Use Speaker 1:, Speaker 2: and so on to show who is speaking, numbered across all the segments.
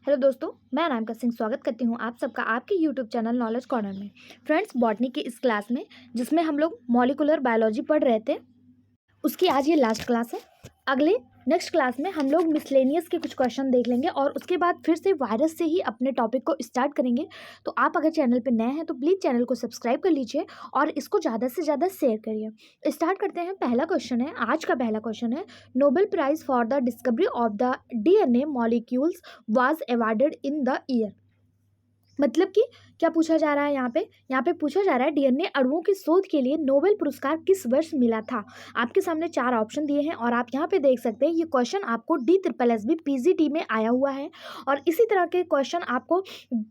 Speaker 1: Hello दोस्तों, मैं अनामिका सिंह स्वागत करती हूँ आप सबका आपके यूट्यूब चैनल नॉलेज कॉर्नर में। फ्रेंड्स, बॉटनी की इस क्लास में जिसमें हम लोग मॉलिकुलर बायोलॉजी पढ़ रहे थे, उसकी आज ये लास्ट क्लास है। अगले नेक्स्ट क्लास में हम लोग मिसलेनियस के कुछ क्वेश्चन देख लेंगे और उसके बाद फिर से वायरस से ही अपने टॉपिक को स्टार्ट करेंगे। तो आप अगर चैनल पर नए हैं तो प्लीज़ चैनल को सब्सक्राइब कर लीजिए और इसको ज़्यादा से ज़्यादा शेयर करिए। स्टार्ट करते हैं। पहला क्वेश्चन है, आज का पहला क्वेश्चन है, Nobel prize for the discovery of the DNA molecules was awarded in the year. मतलब कि क्या पूछा जा रहा है यहाँ पे पूछा जा रहा है डीएनए अणुओं की शोध के लिए नोबेल पुरस्कार किस वर्ष मिला था। आपके सामने 4 ऑप्शन दिए हैं और आप यहाँ पे देख सकते हैं ये क्वेश्चन आपको DSSB पीजीटी में आया हुआ है। और इसी तरह के क्वेश्चन आपको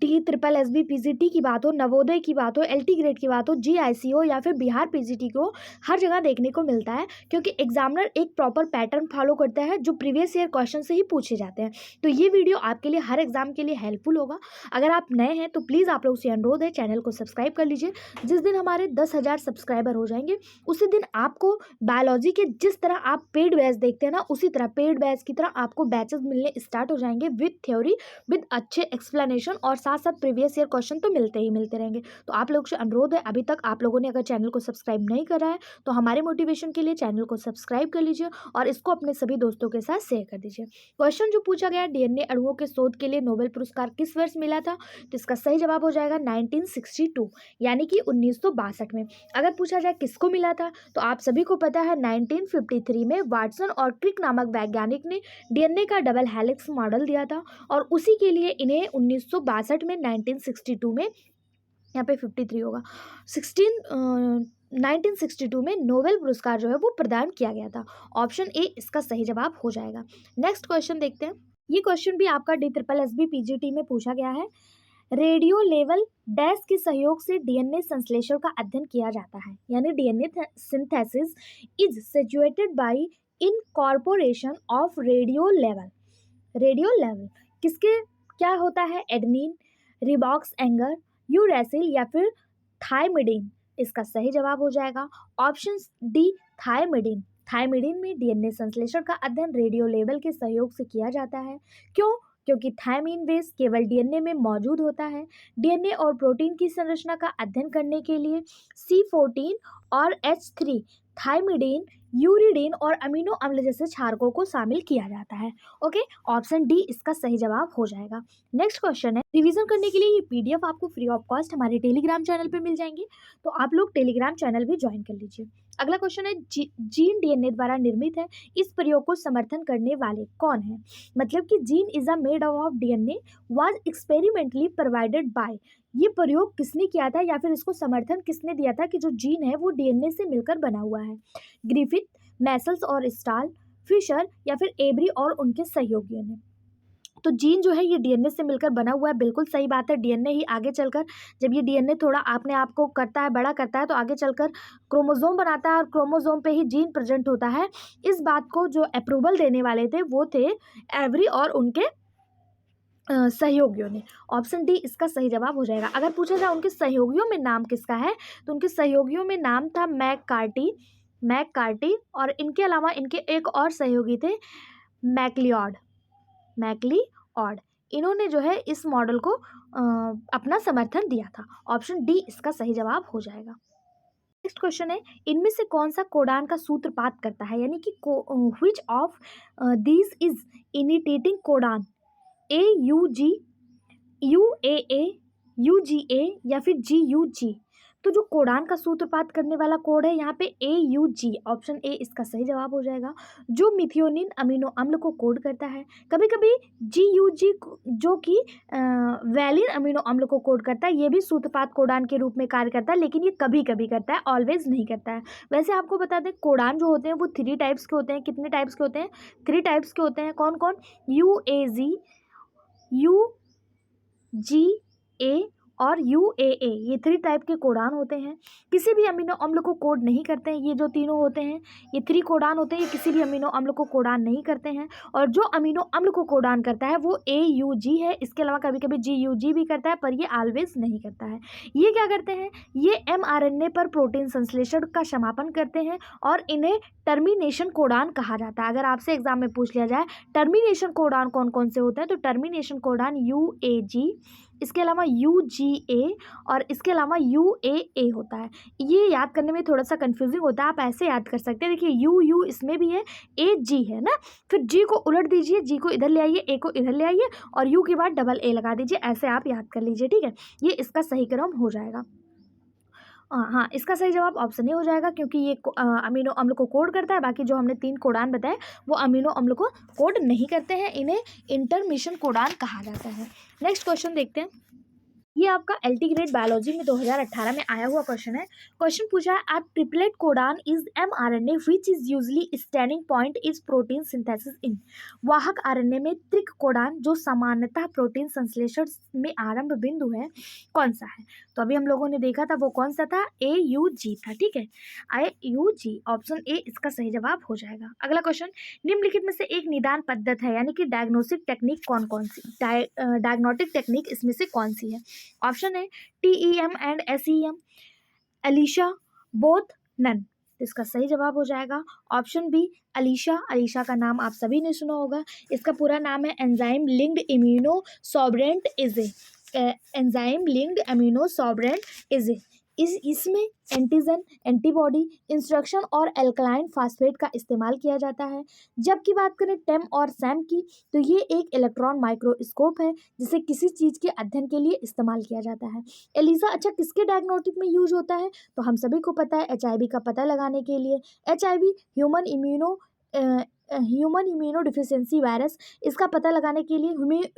Speaker 1: DSSB पीजीटी की बात हो, नवोदय की बात हो, LT ग्रेड की बात हो, GIC हो या फिर बिहार पीजीटी को, हर जगह देखने को मिलता है क्योंकि एग्जामिनर एक प्रॉपर पैटर्न फॉलो करता है जो प्रीवियस ईयर क्वेश्चन से ही पूछे जाते हैं। तो ये वीडियो आपके लिए हर एग्जाम के लिए हेल्पफुल होगा। अगर आप नए हैं तो प्लीज़ आप लोग से अनुरोध है चैनल को सब्सक्राइब कर लीजिए। जिस दिन हमारे 10,000 सब्सक्राइबर हो जाएंगे उसी दिन आपको बायोलॉजी के जिस तरह आप पेड बैच देखते हैं ना, उसी तरह पेड बैच की तरह आपको बैचेस मिलने स्टार्ट हो जाएंगे विद थ्योरी, विद अच्छे एक्सप्लेनेशन और साथ साथ प्रीवियस ईयर क्वेश्चन तो मिलते ही मिलते रहेंगे। तो आप लोग से अनुरोध है, अभी तक आप लोगों ने अगर चैनल को सब्सक्राइब नहीं करा है तो हमारे मोटिवेशन के लिए चैनल को सब्सक्राइब कर लीजिए और इसको अपने सभी दोस्तों के साथ शेयर कर दीजिए। क्वेश्चन जो पूछा गया, डीएनए अणुओं के शोध के लिए नोबेल पुरस्कार किस वर्ष मिला था, तो इसका सही जवाब हो जाएगा 1962, यानी कि 1962 में। अगर पूछा जाए किसको मिला था तो आप सभी को पता है 1953 में वाटसन और क्रिक नामक वैज्ञानिक ने डीएनए का डबल हेलिक्स मॉडल दिया था और उसी के लिए इन्हें 1962 में 1962 में, यहाँ पे 53 होगा, 1962 में नोबेल पुरस्कार जो है वो प्रदान किया गया था। ऑप्शन ए इसका सही जवाब हो जाएगा। नेक्स्ट क्वेश्चन देखते हैं। ये क्वेश्चन भी आपका DSSB पीजीटी में पूछा गया है। रेडियो लेवल डैश के सहयोग से डीएनए संश्लेषण का अध्ययन किया जाता है, यानी DNA synthesis is situated bye incorporation of radio level. Radio level किसके क्या होता है, एडनिन, रिबॉक्स एंगर, यूरेसिल या फिर थायमिडिन। इसका सही जवाब हो जाएगा ऑप्शन डी, थायमिडिन। थायमिडिन में डीएनए संश्लेषण का अध्ययन रेडियो लेवल के सहयोग से किया जाता है। क्यों? क्योंकि थायमीन बेस केवल डीएनए में मौजूद होता है। डीएनए और प्रोटीन की संरचना का अध्ययन करने के लिए C14 और H3, थायमिडिन, यूरिडीन और अमीनो अम्ल जैसे क्षारकों को शामिल किया जाता है। ओके, ऑप्शन डी इसका सही जवाब हो जाएगा। नेक्स्ट क्वेश्चन है, रिवीजन करने के लिए ये पीडीएफ आपको फ्री ऑफ कॉस्ट हमारे टेलीग्राम चैनल पे मिल जाएंगे, तो आप लोग टेलीग्राम चैनल भी ज्वाइन कर लीजिए। अगला क्वेश्चन है, जीन डीएनए द्वारा निर्मित है, इस प्रयोग को समर्थन करने वाले कौन है। मतलब कि gene is a made of DNA was experimentally provided by, ये प्रयोग किसने किया था या फिर इसको समर्थन किसने दिया था कि जो जीन है वो डीएनए से मिलकर बना हुआ है। ग्रिफिथ, मैसल्स और स्टाल, फिशर या फिर एब्री और उनके सहयोगियों ने। तो जीन जो है ये डीएनए से मिलकर बना हुआ है, बिल्कुल सही बात है। डीएनए ही आगे चलकर, जब ये डीएनए थोड़ा अपने आप को करता है, बड़ा करता है, तो आगे चलकर क्रोमोसोम बनाता है और क्रोमोसोम पे ही जीन प्रेजेंट होता है। इस बात को जो अप्रूवल देने वाले थे वो थे एवरी और उनके सहयोगियों ने। ऑप्शन डी इसका सही जवाब हो जाएगा। अगर पूछा जाए उनके सहयोगियों में नाम किसका है, तो उनके सहयोगियों में नाम था मैककार्टी और इनके अलावा इनके एक और सहयोगी थे मैक्लिओड। इन्होंने जो है इस मॉडल को अपना समर्थन दिया था। ऑप्शन डी इसका सही जवाब हो जाएगा। नेक्स्ट क्वेश्चन है, इनमें से कौन सा कोडान का सूत्रपात करता है, यानी कि which of this is initiating codon, AUG, UAA, UGA या फिर GUG। तो जो कोडान का सूत्रपात करने वाला कोड है यहाँ पे AUG, ऑप्शन ए इसका सही जवाब हो जाएगा। जो मिथियोनिन अमीनो अम्ल को कोड करता है, कभी कभी GUG जो कि वैलिन अमीनो अम्ल को कोड करता है, ये भी सूत्रपात कोडान के रूप में कार्य करता है, लेकिन ये कभी कभी करता है, ऑलवेज नहीं करता है। वैसे आपको बता दें कोडान जो होते हैं वो 3 टाइप्स के होते हैं। कितने टाइप्स के होते हैं? 3 टाइप्स के होते हैं। कौन कौन? UAG, UGA और UAA, ये 3 टाइप के कोडान होते हैं। किसी भी अमीनो अम्ल को कोड नहीं करते हैं। ये जो तीनों होते हैं, ये 3 कोडान होते हैं, ये किसी भी अमीनो अम्ल को कोडान नहीं करते हैं। और जो अमीनो अम्ल को कोडान करता है वो AUG है। इसके अलावा कभी कभी GUG भी करता है, पर ये ऑलवेज नहीं करता है। ये क्या करते हैं, ये mRNA पर प्रोटीन संश्लेषण का समापन करते हैं और इन्हें टर्मिनेशन कोडान कहा जाता है। अगर आपसे एग्जाम में पूछ लिया जाए टर्मिनेशन कोडान कौन कौन से होते हैं, तो टर्मिनेशन कोडान UAG, इसके अलावा UGA और इसके अलावा UAA होता है। ये याद करने में थोड़ा सा कंफ्यूजिंग होता है, आप ऐसे याद कर सकते हैं। देखिए U इसमें भी है, AG है ना, फिर G को उलट दीजिए, G को इधर ले आइए, A को इधर ले आइए और U के बाद डबल A लगा दीजिए, ऐसे आप याद कर लीजिए, ठीक है। ये इसका सही क्रम हो जाएगा। हाँ, इसका सही जवाब ऑप्शन ए हो जाएगा, क्योंकि ये अमीनो अम्ल को कोड करता है। बाकी जो हमने 3 कोडान बताए वो अमीनो अम्ल को कोड नहीं करते हैं, इन्हें इंटरमिशन कोडान कहा जाता है। नेक्स्ट क्वेश्चन देखते हैं। ये आपका LT ग्रेड बायोलॉजी में 2018 में आया हुआ क्वेश्चन है। क्वेश्चन पूछा है, आप triplet codon is mRNA which is usually standing point is protein synthesis in. वाहक RNA में त्रिक कोडान जो सामान्यतः प्रोटीन संश्लेषण में आरंभ बिंदु है, कौन सा है? तो अभी हम लोगों ने देखा था वो कौन सा था, AUG था, ठीक है। AUG, ऑप्शन ए इसका सही जवाब हो जाएगा। अगला क्वेश्चन, निम्नलिखित में से एक निदान पद्धति है, यानी कि डायग्नोस्टिक टेक्निक कौन कौन सी, डायग्नोस्टिक टेक्निक इसमें से कौन सी है? ऑप्शन है TEM एंड SEM, अलीशा, बोथ, नन। इसका सही जवाब हो जाएगा ऑप्शन बी, अलीशा। अलीशा का नाम आप सभी ने सुना होगा। इसका पूरा नाम है enzyme linked immunosorbent assay, enzyme linked immunosorbent assay. इसमें एंटीजन, एंटीबॉडी, इंस्ट्रक्शन और एल्कलाइन फास्फेट का इस्तेमाल किया जाता है। जबकि बात करें टेम और सैम की, तो ये एक इलेक्ट्रॉन माइक्रोस्कोप है जिसे किसी चीज़ के अध्ययन के लिए इस्तेमाल किया जाता है। एलिसा अच्छा किसके डायग्नोस्टिक में यूज होता है? तो हम सभी को पता है HIV का पता लगाने के लिए। HIV human immuno deficiency virus, इसका पता लगाने के लिए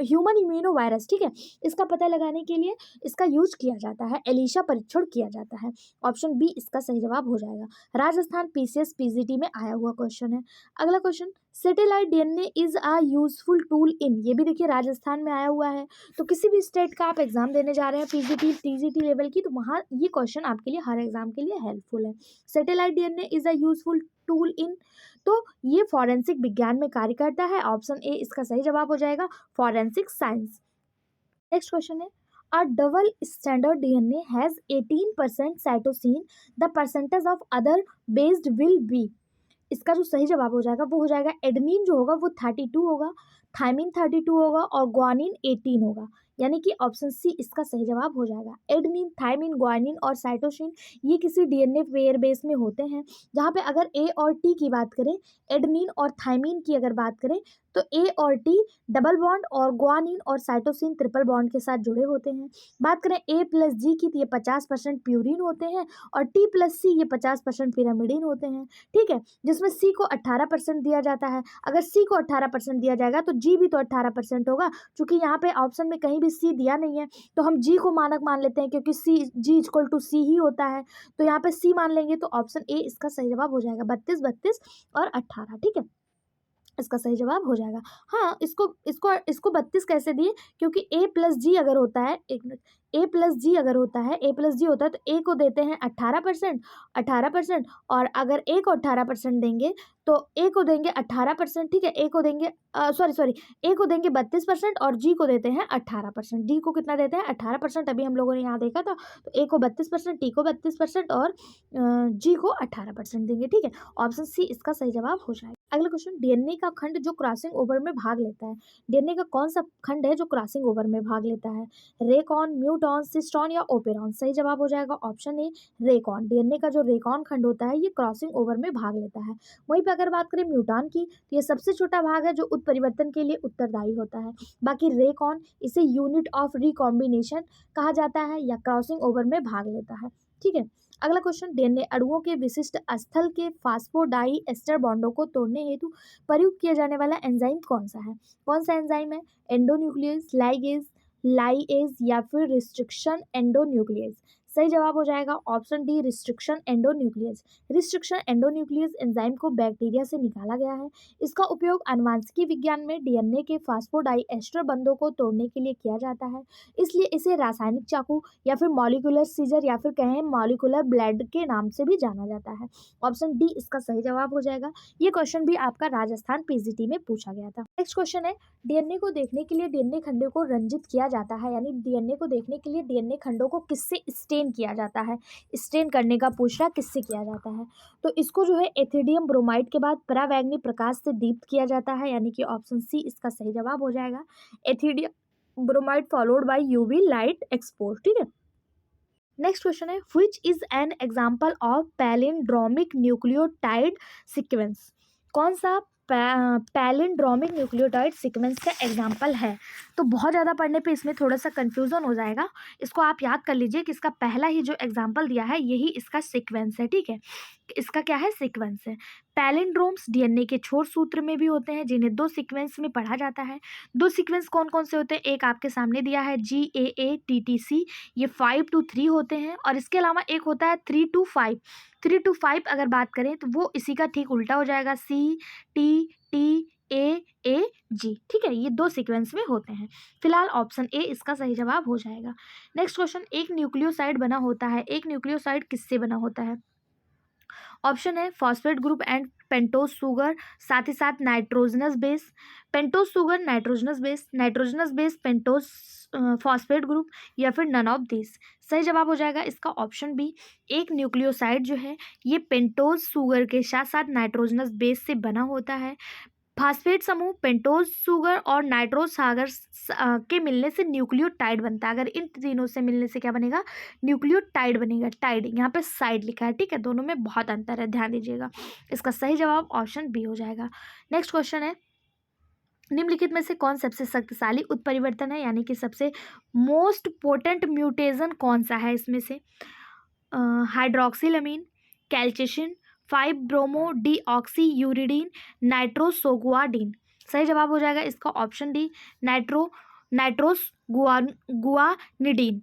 Speaker 1: ह्यूमन इम्यूनो वायरस, ठीक है, इसका पता लगाने के लिए इसका यूज किया जाता है, एलिशा परीक्षण किया जाता है। ऑप्शन बी इसका सही जवाब हो जाएगा। राजस्थान PCS PGT में आया हुआ क्वेश्चन है। अगला question, satellite DNA is a useful tool in. ये भी देखिए राजस्थान में आया हुआ है। तो किसी भी स्टेट का आप एग्जाम देने जा रहे हैं PGT TGT लेवल की, तो वहाँ ये क्वेश्चन आपके लिए हर एग्जाम के लिए हेल्पफुल है। Satellite DNA is a useful tool in, तो ये फॉरेंसिक विज्ञान में कार्य करता है। ऑप्शन ए इसका सही जवाब हो जाएगा, फॉरेंसिक साइंस। नेक्स्ट क्वेश्चन है, अ double standard DNA has 18% cytosine, the percentage of other based will be. इसका जो सही जवाब हो जाएगा वो हो जाएगा एडनिन जो होगा वो 32 होगा, थायमिन 32 होगा और ग्वानिन 18 होगा, यानी कि ऑप्शन सी इसका सही जवाब हो जाएगा। एडनिन, थायमिन, ग्वानिन और साइटोसिन ये किसी DNA पेयर बेस में होते हैं, जहाँ पे अगर A और T की बात करें, एडनिन और थायमिन की अगर बात करें, तो A और T डबल बॉन्ड और ग्वानिन और साइटोसिन ट्रिपल बॉन्ड के साथ जुड़े होते हैं। बात करें A+G की, तो ये 50% प्यूरिन होते हैं और T+C ये 50% पिरामिडिन होते हैं, ठीक है, जिसमें C को 18% दिया जाता है। अगर C को 18% दिया जाएगा तो G भी तो 18% होगा। चूंकि यहाँ पे ऑप्शन में कहीं भी C दिया नहीं है, तो हम G को मानक मान लेते हैं, क्योंकि G = C ही होता है, तो यहाँ पे C मान लेंगे। तो ऑप्शन ए इसका सही जवाब हो जाएगा, 32, 32 और 18, ठीक है, इसका सही जवाब हो जाएगा। हाँ, इसको 32 कैसे दिए, क्योंकि A+G अगर होता है, एक मिनट, A+G अगर होता है, A+G होता है तो A को देते हैं 18%, और अगर A को 18% देंगे तो A को देंगे 18%, ठीक है, A को देंगे सॉरी A को देंगे 32% और G को देते हैं 18%। D को कितना देते हैं? 18%। अभी हम लोगों ने यहाँ देखा था, तो A को 32%, T को 32% और G को 18% देंगे, ठीक है, ऑप्शन सी इसका सही जवाब हो जाएगा। अगला क्वेश्चन, DNA का खंड जो क्रॉसिंग ओवर में भाग लेता है, DNA का कौन सा खंड है जो क्रॉसिंग ओवर में भाग लेता है? रेकॉन, म्यूटॉन, सिस्टॉन या ओपेरॉन? सही जवाब हो जाएगा ऑप्शन ए, रेकॉन। DNA का जो रेकॉन खंड होता है ये क्रॉसिंग ओवर में भाग लेता है। वहीं पर अगर बात करें म्यूटॉन की, तो ये सबसे छोटा भाग है जो उत्परिवर्तन के लिए उत्तरदायी होता है। बाकी रेकॉन, इसे यूनिट ऑफ रिकॉम्बिनेशन कहा जाता है या क्रॉसिंग ओवर में भाग लेता है, ठीक है। अगला क्वेश्चन, DNA अणुओं के विशिष्ट स्थल के फास्फोडाई एस्टर बॉन्डों को तोड़ने हेतु प्रयुक्त किया जाने वाला एंजाइम कौन सा है? कौन सा एंजाइम है? एंडोन्यूक्लियस, लाइगेज, लाइएज या फिर रिस्ट्रिक्शन एंडोन्यूक्लियस? सही जवाब हो जाएगा option D restriction endonuclease. Restriction endonuclease enzyme को बैक्टीरिया से निकाला गया है। इसका उपयोग आनुवांशिकी विज्ञान में डीएनए के फास्फोडाइएस्टर बंधों को तोड़ने के लिए किया जाता है, इसलिए इसे रासायनिक चाकू या फिर मॉलिक्यूलर सीजर या फिर कहें मॉलिक्यूलर ब्लेड के नाम से भी जाना जाता है। ऑप्शन डी इसका सही जवाब हो जाएगा। ये क्वेश्चन भी आपका राजस्थान पीजीटी में पूछा गया था। नेक्स्ट क्वेश्चन है, डीएनए को देखने के लिए डीएनए खंडों को रंजित किया जाता है, यानी डीएनए को देखने के लिए डीएनए खंडों को किससे स्टेन किया जाता है। स्टेन करने का पूछना किससे किया जाता है, तो इसको जो है एथिडियम ब्रोमाइड के बाद परावैंगनी प्रकाश से दीप्त किया जाता है, यानी कि ऑप्शन सी इसका सही जवाब हो जाएगा। Ethidium bromide followed by UV light expose. ठीक है, नेक्स्ट क्वेश्चन है, which is an example of palindromic nucleotide sequence. कौन सा पैलिंड्रोमिक न्यूक्लियोटाइड सीक्वेंस का एग्जांपल है। तो बहुत ज़्यादा पढ़ने पे इसमें थोड़ा सा कंफ्यूजन हो जाएगा, इसको आप याद कर लीजिए कि इसका पहला ही जो एग्जांपल दिया है यही इसका सीक्वेंस है। ठीक है, इसका क्या है, सीक्वेंस है। पैलिंड्रोम्स डीएनए के छोर सूत्र में भी होते हैं, जिन्हें दो सीक्वेंस में पढ़ा जाता है। दो सीक्वेंस कौन कौन से होते हैं, एक आपके सामने दिया है GAATTC, ये 5 to 3 होते हैं, और इसके अलावा एक होता है 3 to 5। 3 to 5 अगर बात करें तो वो इसी का ठीक उल्टा हो जाएगा, CTTAAG। ठीक है, ये दो सीक्वेंस में होते हैं। फिलहाल ऑप्शन ए इसका सही जवाब हो जाएगा। नेक्स्ट क्वेश्चन, एक न्यूक्लियोसाइड बना होता है, एक न्यूक्लियोसाइड किससे बना होता है। ऑप्शन है phosphate group and pentose sugar, साथ ही साथ nitrogenous base, pentose sugar nitrogenous base pentose phosphate group, या फिर नन ऑफ दिस। सही जवाब हो जाएगा इसका ऑप्शन बी। एक न्यूक्लियोसाइड जो है ये पेंटोज शुगर के साथ साथ नाइट्रोजनस बेस से बना होता है। फास्फेट समूह पेंटोज शुगर और नाइट्रोज सागर के मिलने से न्यूक्लियोटाइड बनता है। अगर इन तीनों से मिलने से क्या बनेगा, न्यूक्लियोटाइड बनेगा। टाइड यहाँ पे साइड लिखा है, ठीक है, दोनों में बहुत अंतर है, ध्यान दीजिएगा। इसका सही जवाब ऑप्शन बी हो जाएगा। नेक्स्ट क्वेश्चन है, निम्नलिखित में से कौन सबसे शक्तिशाली उत्परिवर्तन है, यानी कि सबसे मोस्ट पोटेंट म्यूटेशन कौन सा है इसमें से। हाइड्रोक्सिलमीन, कैल्शियम, 5 ब्रोमो डीऑक्सीयूरिडीन, नाइट्रोसोगुआडिन। सही जवाब हो जाएगा इसका ऑप्शन डी, नाइट्रोस गुआनिडीन।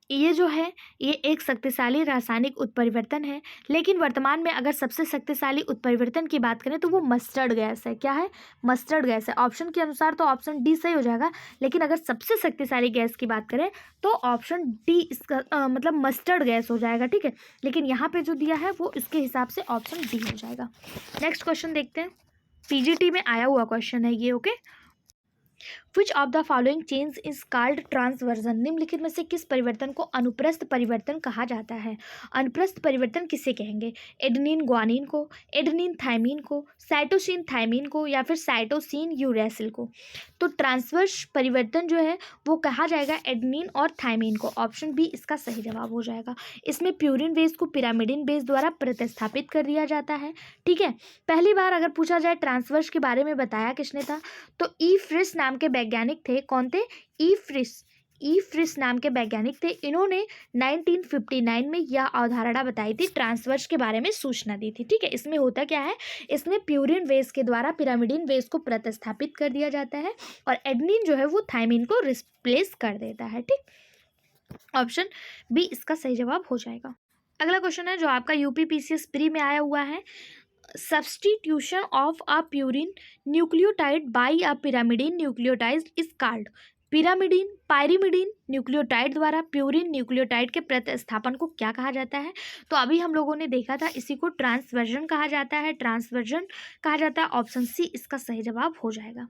Speaker 1: ये जो है ये एक शक्तिशाली रासायनिक उत्परिवर्तन है, लेकिन वर्तमान में अगर सबसे शक्तिशाली उत्परिवर्तन की बात करें तो वो मस्टर्ड गैस है। क्या है, मस्टर्ड गैस है। ऑप्शन के अनुसार तो ऑप्शन डी सही हो जाएगा, लेकिन अगर सबसे शक्तिशाली गैस की बात करें तो ऑप्शन डी इसका मतलब मस्टर्ड गैस हो जाएगा। ठीक है, लेकिन यहाँ पे जो दिया है वो इसके हिसाब से ऑप्शन डी हो जाएगा। नेक्स्ट क्वेश्चन देखते हैं, पीजीटी में आया हुआ क्वेश्चन है ये। Okay, which of the following change is called transversion. निम्नलिखित में से किस परिवर्तन को अनुप्रस्थ परिवर्तन कहा जाता है। अनुप्रस्थ परिवर्तन किसे कहेंगे, एडेनिन ग्वानिन को, एडेनिन थायमिन को, साइटोसिन थायमिन को, या फिर साइटोसिन यूरेसिल को। तो ट्रांसवर्स परिवर्तन जो है वो कहा जाएगा एडेनिन और थायमिन को। ऑप्शन बी इसका सही जवाब हो जाएगा। इसमें प्यूरिन बेस को पिरामिडिन बेस द्वारा प्रतिस्थापित कर दिया जाता है। ठीक है, पहली बार अगर पूछा जाए ट्रांसवर्स के बारे में बताया किसने था, तो ई फ्रिस नाम के वैज्ञानिक थे। कौन थे, ई फ्रिस नाम के वैज्ञानिक थे। इन्होंने 1959 में यह अवधारणा बताई थी, ट्रांसवर्स के बारे में सूचना दी थी। ठीक है, इसमें होता क्या है, इसमें प्यूरिन बेस के द्वारा पिरामिडिन बेस को प्रतिस्थापित कर दिया जाता है और एडेनिन जो है वो थायमिन को रिप्लेस कर देता है। ठीक, ऑप्शन बी इसका सही जवाब हो जाएगा। अगला क्वेश्चन है जो आपका यूपीपीसीएस प्री में आया हुआ है, substitution of a purine nucleotide by a pyrimidine nucleotide is called। Pyrimidine nucleotide द्वारा प्यूरिन न्यूक्लियोटाइड के प्रतिस्थापन को क्या कहा जाता है। तो अभी हम लोगों ने देखा था इसी को ट्रांसवर्जन कहा जाता है, ट्रांसवर्जन कहा जाता है। ऑप्शन सी इसका सही जवाब हो जाएगा।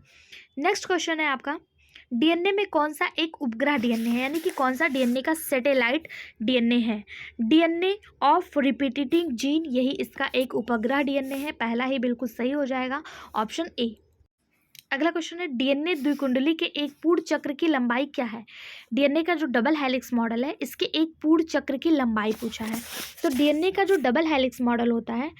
Speaker 1: नेक्स्ट क्वेश्चन है आपका, डीएनए में कौन सा एक उपग्रह डीएनए है, यानी कि कौन सा डीएनए का सैटेलाइट डीएनए है। डीएनए ऑफ रिपीटिंग जीन, यही इसका एक उपग्रह डीएनए है। पहला ही बिल्कुल सही हो जाएगा, ऑप्शन ए। अगला क्वेश्चन है, डीएनए द्विकुंडली के एक पूर्ण चक्र की लंबाई क्या है। डीएनए का जो डबल हेलिक्स मॉडल है इसके एक पूर्ण चक्र की लंबाई पूछा है। तो डीएनए का जो डबल हेलिक्स मॉडल होता है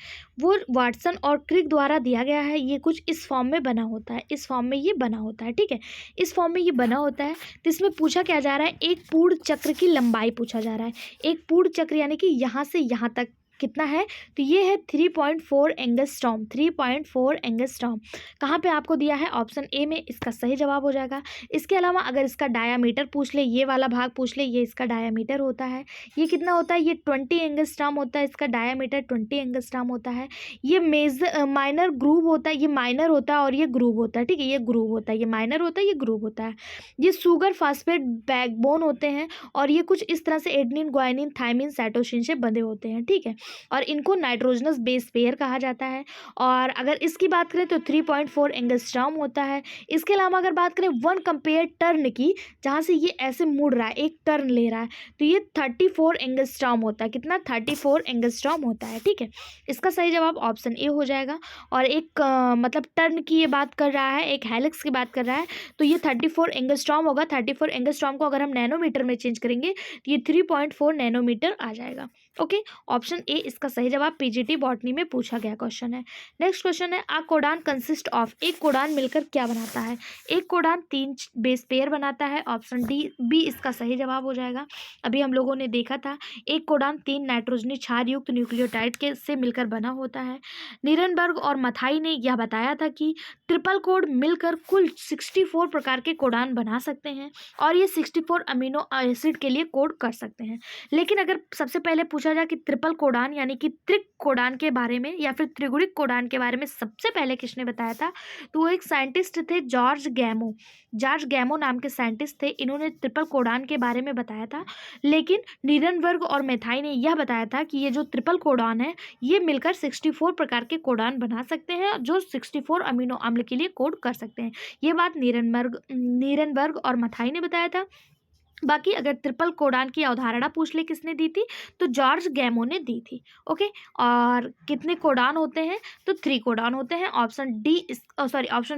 Speaker 1: वो वाटसन और क्रिक द्वारा दिया गया है। ये कुछ इस फॉर्म में बना होता है, इस फॉर्म में ये बना होता है। ठीक है, इस फॉर्म में ये बना होता है। तो इसमें पूछा क्या जा रहा है, एक पूर्ण चक्र की लंबाई पूछा जा रहा है। एक पूर्ण चक्र यानी कि यहाँ से यहाँ तक कितना है, तो ये है 3.4 एंगस्ट्रॉम, 3.4 एंगस्ट्रॉम। कहाँ पे आपको दिया है, ऑप्शन ए में इसका सही जवाब हो जाएगा। इसके अलावा अगर इसका डायामीटर पूछ ले, ये वाला भाग पूछ ले, ये इसका डायामीटर होता है, ये कितना होता है, ये 20 एंगस्ट्रॉम होता है, इसका डायामीटर 20 एंगस्ट्रॉम होता है। ये माइनर ग्रूव होता है, ये माइनर होता है और ये ग्रूव होता है, ठीक है, ये ग्रूव होता है, ये माइनर होता है, ये ग्रूव होता है। ये शुगर फास्फेट बैकबोन होते हैं और ये कुछ इस तरह से एडेनिन, ग्वानिन, थायमिन, साइटोसिन से बंधे होते हैं, ठीक है, और इनको नाइट्रोजनस बेस पेयर कहा जाता है। और अगर इसकी बात करें तो 3.4 एंगस्ट्रॉम होता है। इसके अलावा अगर बात करें वन कंपेयर टर्न की, जहाँ से ये ऐसे मुड़ रहा है, एक टर्न ले रहा है, तो ये 34 एंगस्ट्रॉम होता है। कितना, 34 एंगस्ट्रॉम होता है, ठीक है। इसका सही जवाब ऑप्शन ए हो जाएगा। और एक मतलब टर्न की ये बात कर रहा है, एक हेलिक्स की बात कर रहा है, तो ये 34 एंगस्ट्रॉम होगा। 34 एंगस्ट्रॉम को अगर हम नैनोमीटर में चेंज करेंगे तो ये 3.4 नैनोमीटर आ जाएगा। ओके, ऑप्शन ए इसका सही जवाब पीजीटी बॉटनी में पूछा गया क्वेश्चन है। नेक्स्ट क्वेश्चन है, आ कोडान कंसिस्ट ऑफ, एक कोडान मिलकर क्या बनाता है। एक कोडान 3 बेस पेयर बनाता है, ऑप्शन बी इसका सही जवाब हो जाएगा। अभी हम लोगों ने देखा था एक कोडान 3 नाइट्रोजनी क्षार युक्त न्यूक्लियोटाइड के से मिलकर बना होता है। नीरनबर्ग और मथाई ने यह बताया था कि ट्रिपल कोड मिलकर कुल 64 प्रकार के कोडान बना सकते हैं और ये 64 अमीनो एसिड के लिए कोड कर सकते हैं। लेकिन अगर सबसे पहले पूछा जाए कि ट्रिपल कोडान यानी कि त्रिक कोडान के बारे में या फिर त्रिगुणिक कोडान के बारे में सबसे पहले किसने बताया था, तो वो एक साइंटिस्ट थे, जॉर्ज गैमो नाम के साइंटिस्ट थे। इन्होंने ट्रिपल कोडान के बारे में बताया था। लेकिन नीरनबर्ग और मेथाई ने यह बताया था कि ये जो ट्रिपल कोडान है ये मिलकर 64 प्रकार के कोडान बना सकते हैं जो 64 अमीनो अम्ल के लिए कोड कर सकते हैं। ये बात नीरनबर्ग और मथाई ने बताया था। बाकी अगर ट्रिपल कोडान की अवधारणा पूछ ले किसने दी थी, तो जॉर्ज गैमो ने दी थी। ओके, और कितने कोडान होते हैं, तो 3 कोडान होते हैं। ऑप्शन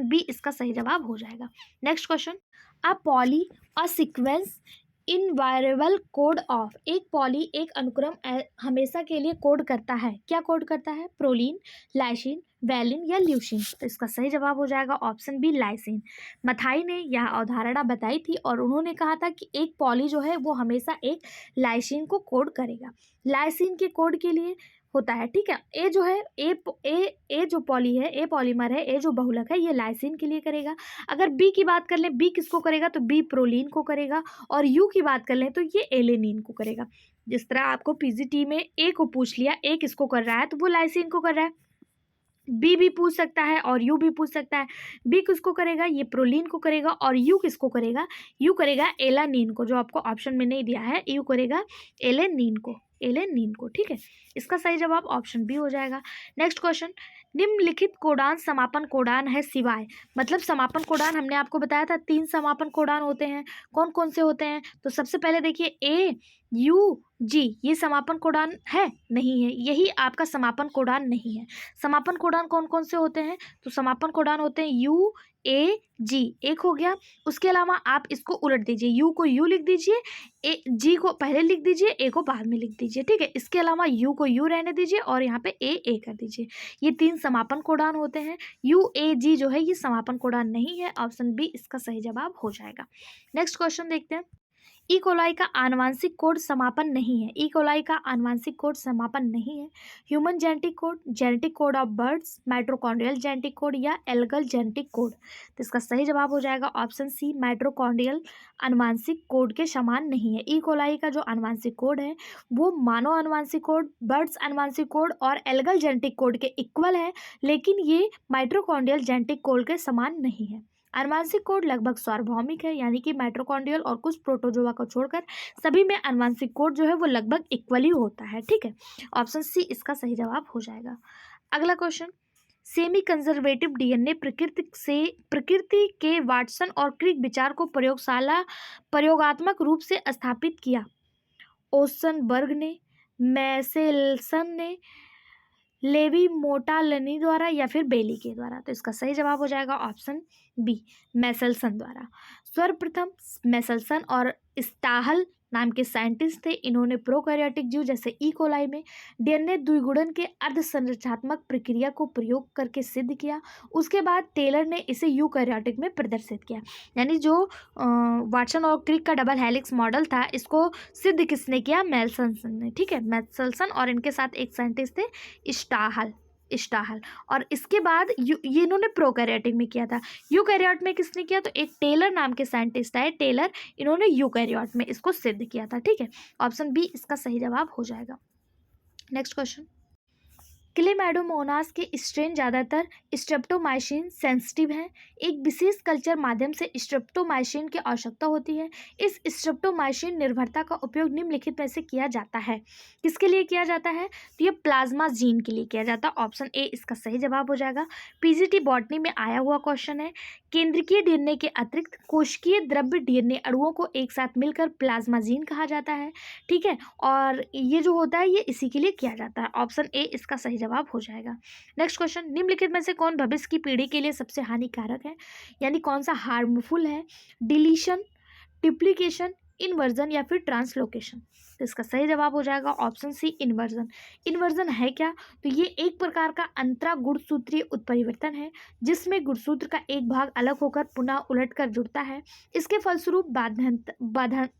Speaker 1: बी इसका सही जवाब हो जाएगा। Next question, a sequence invariable code of, एक पॉली एक अनुक्रम हमेशा के लिए कोड करता है। क्या कोड करता है, प्रोलीन, लाइसिन, वैलिन या ल्यूसीन। तो इसका सही जवाब हो जाएगा ऑप्शन बी लाइसिन। मथाई ने यह अवधारणा बताई थी और उन्होंने कहा था कि एक पॉली जो है वो हमेशा एक लाइसिन को कोड करेगा। लाइसिन के कोड के लिए होता है, ठीक है, ए जो है ए जो पॉली है, ए पॉलीमर है, ए जो बहुलक है, ये लाइसिन के लिए करेगा। अगर बी की बात कर लें, बी किसको करेगा, तो बी प्रोलीन को करेगा। और यू की बात कर लें तो ये एलेनिन को करेगा। जिस तरह आपको पीजीटी में ए को पूछ लिया, ए किसको कर रहा है, तो वो लाइसिन को कर रहा है। बी भी पूछ सकता है और यू भी पूछ सकता है। बी किसको करेगा, ये प्रोलीन को करेगा। और यू किसको करेगा, यू करेगा एलानिन को, जो आपको ऑप्शन में नहीं दिया है, यू करेगा एलेनिन को, ठीक है। इसका सही जवाब ऑप्शन बी हो जाएगा। नेक्स्ट क्वेश्चन, निम्नलिखित कोडान समापन कोडान है सिवाय, मतलब समापन कोडान हमने आपको बताया था 3 समापन कोडान होते हैं। कौन कौन से होते हैं, तो सबसे पहले देखिए ए यू जी, ये समापन कोडान है, नहीं है, यही आपका समापन कोडान नहीं है। समापन कोडान कौन कौन से होते हैं, तो समापन कोडान होते हैं यू ए जी, एक हो गया। उसके अलावा आप इसको उलट दीजिए, यू को यू लिख दीजिए, ए जी को पहले लिख दीजिए, ए को बाद में लिख दीजिए, ठीक है। इसके अलावा यू को यू रहने दीजिए और यहाँ पे ए कर दीजिए। ये 3 समापन कोडान होते हैं। यू ए जी जो है ये समापन कोडान नहीं है। ऑप्शन बी इसका सही जवाब हो जाएगा। नेक्स्ट क्वेश्चन देखते हैं, ई कोलाई का आनुवांशिक कोड समापन नहीं है। ई कोलाई का आनुवांशिक कोड समापन नहीं है। Human genetic code of birds, mitochondrial genetic code या एल्गल जेनेटिक कोड। तो इसका सही जवाब हो जाएगा ऑप्शन सी, माइटोकॉन्ड्रियल आनुवांशिक कोड के समान नहीं है। ई कोलाई का जो आनुवांशिक कोड है वो मानव आनुवांशिक कोड, बर्ड्स आनुवांशिक कोड और एल्गल जेनेटिक कोड के इक्वल है, लेकिन ये माइटोकॉन्ड्रियल जेनेटिक कोड के समान नहीं है। आनुवांशिक कोड लगभग सार्वभौमिक है, यानी कि माइटोकॉन्ड्रियल और कुछ प्रोटोजोआ को छोड़कर सभी में आनुवांशिक कोड जो है वो लगभग इक्वली होता है, ठीक है। ऑप्शन सी इसका सही जवाब हो जाएगा। अगला क्वेश्चन, सेमी कंजर्वेटिव डीएनए प्रकृति के वाटसन और क्रिक विचार को प्रयोगात्मक रूप से स्थापित किया। ओसनबर्ग ने, मैसेल्सन ने, लेवी मोटालनी द्वारा या फिर बेली के द्वारा। तो इसका सही जवाब हो जाएगा ऑप्शन बी, मैसेल्सन द्वारा। सर्वप्रथम मैसेल्सन और स्टाहल नाम के साइंटिस्ट थे। इन्होंने प्रोकैरियोटिक जीव जैसे ई कोलाई में डीएनए द्विगुणन के अर्धसंरचनात्मक प्रक्रिया को प्रयोग करके सिद्ध किया। उसके बाद टेलर ने इसे यूकैरियोटिक में प्रदर्शित किया। यानी जो वाटसन और क्रिक का डबल हेलिक्स मॉडल था, इसको सिद्ध किसने किया? मेल्ससन ने। ठीक है, मेल्ससन और इनके साथ एक साइंटिस्ट थे स्टाहल। और इसके बाद ये इन्होंने प्रोकैरियोटिक में किया था। यूकैरियोट में किसने किया? तो एक टेलर नाम के साइंटिस्ट आए, टेलर, इन्होंने यूकैरियोट में इसको सिद्ध किया था। ठीक है, ऑप्शन बी इसका सही जवाब हो जाएगा। नेक्स्ट क्वेश्चन, क्लेमाइडोमोनास के स्ट्रेन ज़्यादातर स्ट्रेप्टोमाइसिन सेंसिटिव हैं। एक विशेष कल्चर माध्यम से स्ट्रेप्टोमाइसिन की आवश्यकता होती है। इस स्ट्रेप्टोमाइसिन निर्भरता का उपयोग निम्नलिखित में से किया जाता है। किसके लिए किया जाता है? तो ये प्लाज्मा जीन के लिए किया जाता है। ऑप्शन ए इसका सही जवाब हो जाएगा। पीजीटी बॉटनी में आया हुआ क्वेश्चन है। केंद्रीय डीएनए के अतिरिक्त कोशिकीय द्रव्य डीएनए अणुओं को एक साथ मिलकर प्लाज्मा जीन कहा जाता है। ठीक है, और ये जो होता है ये इसी के लिए किया जाता है। ऑप्शन ए इसका सही जवाब हो जाएगा। नेक्स्ट क्वेश्चन, निम्नलिखित में से कौन भविष्य की पीढ़ी के लिए सबसे हानिकारक है? यानी कौन सा हार्मफुल है? डिलीशन, डिप्लीकेशन, इन्वर्जन या फिर ट्रांसलोकेशन? तो इसका सही जवाब हो जाएगा ऑप्शन सी इन्वर्जन। इन्वर्जन है क्या? तो ये एक प्रकार का अंतरा गुणसूत्रीय उत्परिवर्तन है जिसमें गुणसूत्र का एक भाग अलग होकर पुनः उलटकर जुड़ता है। इसके फलस्वरूप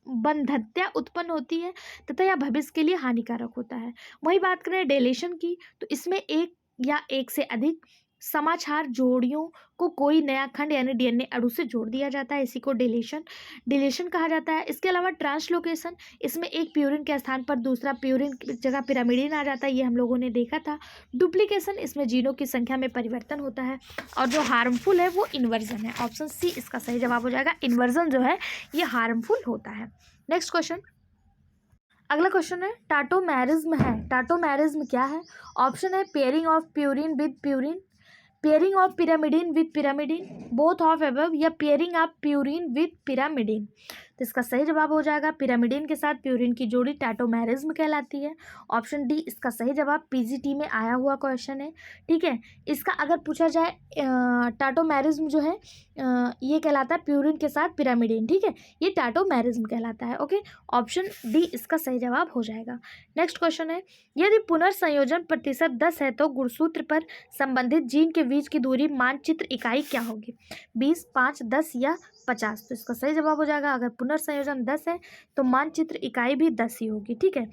Speaker 1: बंधत्या उत्पन्न होती है तथा यह भविष्य के लिए हानिकारक होता है। वही बात करें डिलीशन की, तो इसमें एक या एक से अधिक समाचार जोड़ियों को कोई नया खंड यानी डीएनए अणु से जोड़ दिया जाता है, इसी को डिलीशन कहा जाता है। इसके अलावा ट्रांसलोकेशन, इसमें एक प्यूरिन के स्थान पर दूसरा प्यूरिन की जगह पिरामिडिन आ जाता है, ये हम लोगों ने देखा था। डुप्लीकेशन, इसमें जीनों की संख्या में परिवर्तन होता है। और जो हार्मफुल है वो इन्वर्जन है। ऑप्शन सी इसका सही जवाब हो जाएगा। इन्वर्जन जो है ये हार्मफुल होता है। नेक्स्ट क्वेश्चन, अगला क्वेश्चन है टाटोमेरिज्म है। टाटोमेरिज्म क्या है? ऑप्शन है pairing of purine with purine, pairing of pyrimidine with pyrimidine, both of above, या pairing of purine with pyrimidine. तो इसका सही जवाब हो जाएगा पिरामिडिन के साथ प्यूरिन की जोड़ी टाटोमेरिज्म कहलाती है। ऑप्शन डी इसका सही जवाब पीजीटी में आया हुआ क्वेश्चन है। ठीक है, इसका अगर पूछा जाए टाटोमेरिज्म जो है ये कहलाता है प्यूरिन के साथ पिरामिडिन। ठीक है, ये टाटोमेरिज्म कहलाता है। ओके, ऑप्शन डी इसका सही जवाब हो जाएगा। नेक्स्ट क्वेश्चन है, यदि पुनर्संयोजन प्रतिशत 10 है तो गुणसूत्र पर संबंधित जीन के बीच की दूरी मानचित्र इकाई क्या होगी? 20, 5, 10 या 50? तो इसका सही जवाब हो जाएगा अगर पुनर्संयोजन 10 है तो मानचित्र इकाई भी 10 ही होगी। ठीक है,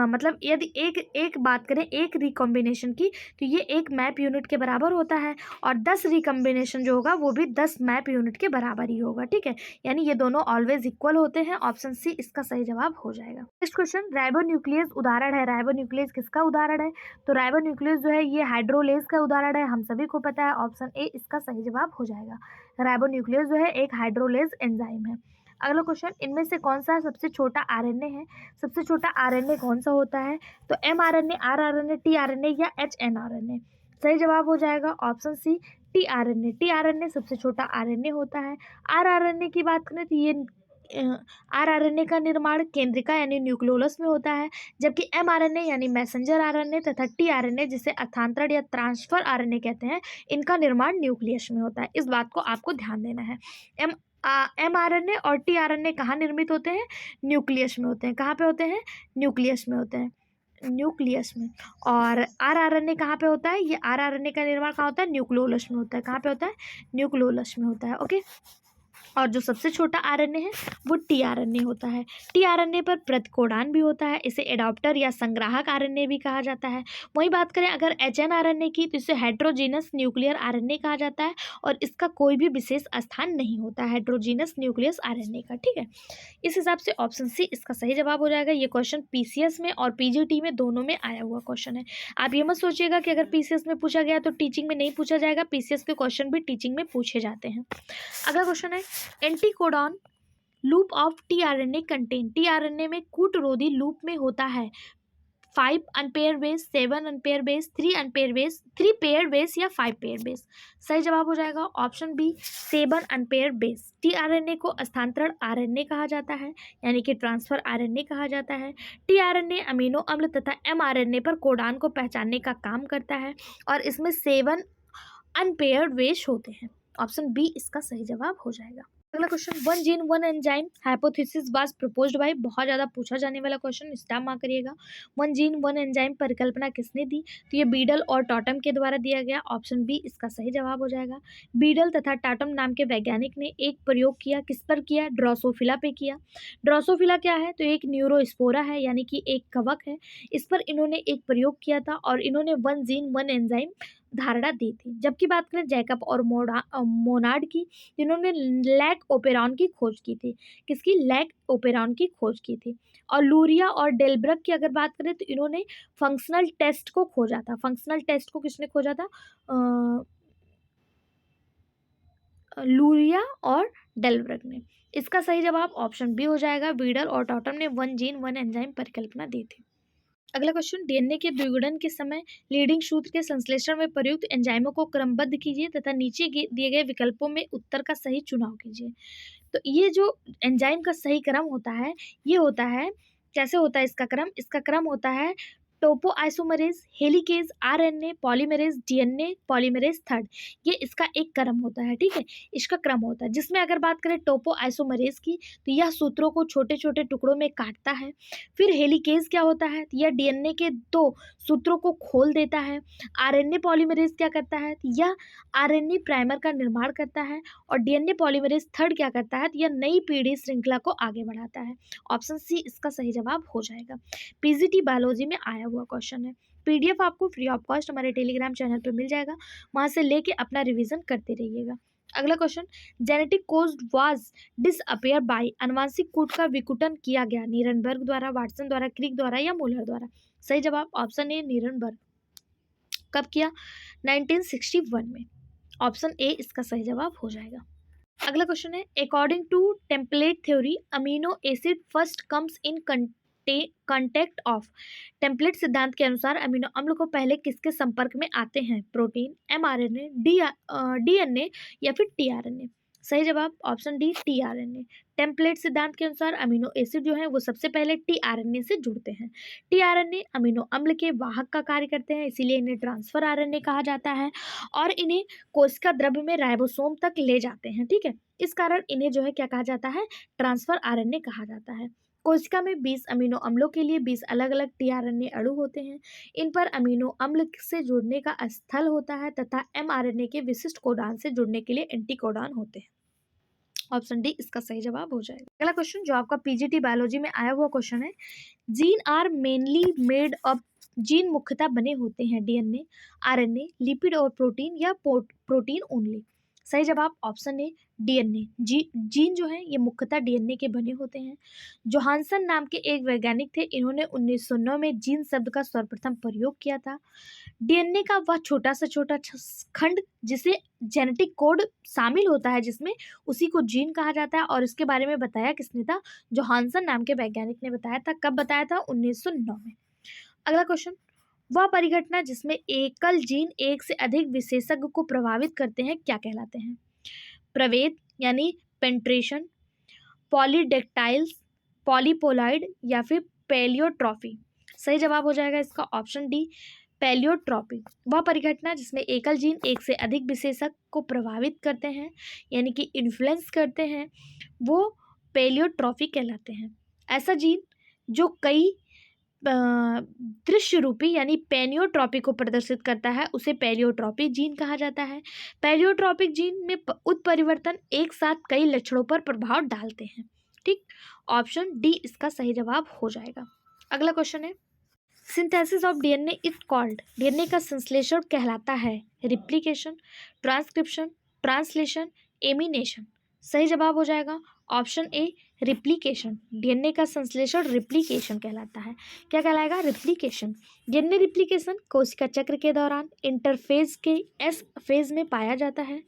Speaker 1: मतलब यदि एक बात करें एक रिकॉम्बिनेशन की तो ये एक मैप यूनिट के बराबर होता है और 10 रिकॉम्बिनेशन जो होगा वो भी 10 मैप यूनिट के बराबर ही होगा। ठीक है, यानी ये दोनों ऑलवेज इक्वल होते हैं। ऑप्शन सी इसका सही जवाब हो जाएगा। नेक्स्ट क्वेश्चन, राइबोन्यूक्लियस उदाहरण है। राइबोन्यूक्लियस किसका उदाहरण है? तो राइबोन्यूक्लियस जो है ये हाइड्रोलेज का उदाहरण है, हम सभी को पता है। ऑप्शन ए इसका सही जवाब हो जाएगा। राइबोन्यूक्लियस जो है एक हाइड्रोलेज एंजाइम है। अगला क्वेश्चन, इनमें से कौन सा सबसे छोटा आरएनए है? सबसे छोटा आरएनए कौन सा होता है? तो एमआरएनए, आरआरएनए, टीआरएनए या एचएनआरएनए? सही जवाब हो जाएगा ऑप्शन सी टीआरएनए। टीआरएनए सबसे छोटा आरएनए होता है। आरआरएनए की बात करें तो ये आरआरएनए का निर्माण केंद्रिका यानी न्यूक्लियोलस में होता है, जबकि एमआरएनए यानी मैसेंजर आरएनए तथा टीआरएनए जिसे स्थानांतरण या ट्रांसफर आरएनए कहते हैं, इनका निर्माण न्यूक्लियस में होता है। इस बात को आपको ध्यान देना है। एमआरएनए और टीआरएनए कहाँ निर्मित होते हैं? न्यूक्लियस में होते हैं। कहाँ पे होते हैं? न्यूक्लियस में होते हैं, न्यूक्लियस में। और आरआरएनए कहाँ पे होता है? ये आरआरएनए का निर्माण कहाँ होता है? न्यूक्लियोलस में होता है। कहाँ पे होता है? न्यूक्लियोलस में होता है। ओके, और जो सबसे छोटा आरएनए है वो टीआरएनए होता है। टीआरएनए पर प्रतिकोडान भी होता है, इसे एडाप्टर या संग्राहक आरएनए भी कहा जाता है। वही बात करें अगर एचएनआरएनए की तो इसे हेट्रोजीनस न्यूक्लियर आरएनए कहा जाता है और इसका कोई भी विशेष स्थान नहीं होता है हेट्रोजीनस न्यूक्लियस आरएनए का। ठीक है, इस हिसाब से ऑप्शन सी इसका सही जवाब हो जाएगा। ये क्वेश्चन पीसीएस में और पीजीटी में दोनों में आया हुआ क्वेश्चन है। आप ये मत सोचिएगा कि अगर पीसीएस में पूछा गया तो टीचिंग में नहीं पूछा जाएगा, पीसीएस के क्वेश्चन भी टीचिंग में पूछे जाते हैं। अगला क्वेश्चन है, anticodon loop of tRNA contain. TRNA में कूटरोधी लूप में होता है 5 unpair base, 7 unpair base, 3 unpair base, 3 pair base या 5 पेयर बेस? सही जवाब हो जाएगा option B 7 unpair base. TRNA को स्थानांतरण आरएनए कहा जाता है, यानी कि ट्रांसफर आरएनए कहा जाता है। टीआरएनए अमीनो अम्ल तथा एमआरएनए पर कोडान को पहचानने का काम करता है और इसमें 7 अनपेयर्ड बेस होते हैं। ऑप्शन बी इसका सही जवाब हो जाएगा। अगला question, one gene one enzyme hypothesis was proposed by, बहुत ज्यादा पूछा जाने वाला क्वेश्चन, स्टार मार्क करिएगा। वन जीन वन एंजाइम परिकल्पना किसने दी? तो ये बीडल और टॉटम के द्वारा दिया गया। ऑप्शन बी इसका सही जवाब हो जाएगा। बीडल तथा टाटम नाम के वैज्ञानिक ने एक प्रयोग किया, किस पर किया? ड्रोसोफिला पे किया। ड्रोसोफिला क्या है? तो एक न्यूरोस्पोरा है, यानी कि एक कवक है। इस पर इन्होंने एक प्रयोग किया था और इन्होंने वन जीन वन एंजाइम धारणा दी थी। जबकि बात करें जैकब और मोनार्ड की, इन्होंने लैक ओपेरॉन की खोज की थी। किसकी? लैक ओपेरॉन की खोज की थी। और लूरिया और डेलब्रग की अगर बात करें तो इन्होंने फंक्शनल टेस्ट को खोजा था। फंक्शनल टेस्ट को किसने खोजा था? लूरिया और डेलब्रग ने। इसका सही जवाब ऑप्शन बी हो जाएगा। बीडल और टॉटम ने वन जीन वन एंजाइम परिकल्पना दी थी। अगला क्वेश्चन, डीएनए के द्विगुणन के समय लीडिंग सूत्र के संश्लेषण में प्रयुक्त एंजाइमों को क्रमबद्ध कीजिए तथा नीचे दिए गए विकल्पों में उत्तर का सही चुनाव कीजिए। तो ये जो एंजाइम का सही क्रम होता है, ये होता है, कैसे होता है इसका क्रम? इसका क्रम होता है topoisomerase, helicase, RNA polymerase, DNA polymerase third. ये इसका एक क्रम होता है, ठीक है, इसका क्रम होता है। जिसमें अगर बात करें टोपो आइसोमरेज की, तो यह सूत्रों को छोटे छोटे टुकड़ों में काटता है। फिर हेलिकेज क्या होता है? तो यह डीएनए के दो सूत्रों को खोल देता है। आरएनए पॉलीमरेज क्या करता है? तो यह आरएनए प्राइमर का निर्माण करता है। और डीएनए पॉलीमरेज थर्ड क्या करता है? तो यह नई पीढ़ी श्रृंखला को आगे बढ़ाता है। ऑप्शन सी इसका सही जवाब हो जाएगा। पीजीटी बायोलॉजी में आया हुआ क्वेश्चन है। पीडीएफ आपको फ्री ऑफ कॉस्ट हमारे टेलीग्राम चैनल पर मिल जाएगा, वहां से लेके अपना रिवीजन करते रहिएगा। अगला question, genetic code was disappear by, अनुवांशिक कोड का विकुटन किया गया नीरनबर्ग द्वारा, वाटसन द्वारा, क्रिक द्वारा या मूलर द्वारा? सही जवाब ऑप्शन ए नीरनबर्ग। कब किया? 1961 में। ऑप्शन ए इसका सही जवाब हो जाएगा। अगला क्वेश्चन है, according to template theory amino acid first comes in contact of. Template सिद्धांत के अनुसार अमीनो अम्ल को पहले किसके संपर्क में आते हैं? प्रोटीन, एमआरएनए, डीएनए या फिर टीआरएनए? सही जवाब ऑप्शन डी टीआरएनए। टेम्पलेट सिद्धांत के अनुसार अमीनो एसिड जो है वो सबसे पहले टीआरएनए से जुड़ते हैं। टीआरएनए अमीनो अम्ल के वाहक का कार्य करते हैं, इसीलिए इन्हें ट्रांसफर आरएनए कहा जाता है और इन्हें कोशिका द्रव्य में राइबोसोम तक ले जाते हैं, ठीक है। इस कारण इन्हें जो है क्या कहा जाता है? ट्रांसफर आरएनए कहा जाता है। कोशिका में 20 अमीनो अम्लों के लिए 20 अलग अलग टीआरएनए अणु होते हैं। इन पर अमीनो अम्ल से जुड़ने का स्थल होता है तथा एमआरएनए के विशिष्ट कोडान से जुड़ने के लिए एंटीकोडान होते हैं। ऑप्शन डी इसका सही जवाब हो जाएगा। अगला क्वेश्चन जो आपका पीजीटी बायोलॉजी में आया हुआ क्वेश्चन है, gene are mainly made up, gene मुख्यतः बने होते हैं डीएनए, आरएनए, लिपिड और प्रोटीन या प्रोटीन ओनली? सही जवाब ऑप्शन ए डीएनए। जीन जो है ये मुख्यतः डीएनए के बने होते हैं। जोहानसन नाम के एक वैज्ञानिक थे, इन्होंने 1909 में जीन शब्द का सर्वप्रथम प्रयोग किया था। डीएनए का वह छोटा सा छोटा खंड जिसे जेनेटिक कोड शामिल होता है जिसमें, उसी को जीन कहा जाता है। और इसके बारे में बताया किसने था? जोहानसन नाम के वैज्ञानिक ने बताया था। कब बताया था? 1909 में। अगला क्वेश्चन, वह परिघटना जिसमें एकल जीन एक से अधिक विशेषज्ञ को प्रभावित करते हैं क्या कहलाते हैं? प्रवेद यानी पेंट्रेशन, पॉलीडेक्टाइल्स, पॉलीपोलाइड या फिर पेलियोट्रॉफी? सही जवाब हो जाएगा इसका ऑप्शन डी पेलियोट्रॉपी। वह परिघटना जिसमें एकल जीन एक से अधिक विशेषज्ञ को प्रभावित करते हैं यानी कि इन्फ्लुएंस करते हैं, वो पेलियोट्रॉफी कहलाते हैं। ऐसा जीन जो कई दृश्य रूपी यानी पेनियोट्रॉपी को प्रदर्शित करता है उसे पेलियोट्रॉपिक जीन कहा जाता है। पेलियोट्रॉपिक जीन में उत्परिवर्तन एक साथ कई लक्षणों पर प्रभाव डालते हैं, ठीक। ऑप्शन डी इसका सही जवाब हो जाएगा। अगला क्वेश्चन है, synthesis of DNA is called, DNA का संश्लेषण कहलाता है रिप्लिकेशन, ट्रांसक्रिप्शन, ट्रांसलेशन, एमिनेशन? सही जवाब हो जाएगा ऑप्शन ए रिप्लिकेशन। डीएनए का संश्लेषण रिप्लिकेशन कहलाता है। क्या कहलाएगा? रिप्लिकेशन। डीएनए रिप्लिकेशन कोशिका चक्र के दौरान इंटरफेज के एस फेज में पाया जाता है।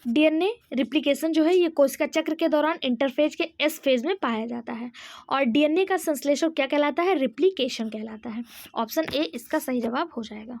Speaker 1: डीएनए रिप्लिकेशन जो है ये कोशिका चक्र के दौरान इंटरफेज के एस फेज में पाया जाता है। और डीएनए का संश्लेषण क्या कहलाता है? रिप्लिकेशन कहलाता है। ऑप्शन ए इसका सही जवाब हो जाएगा।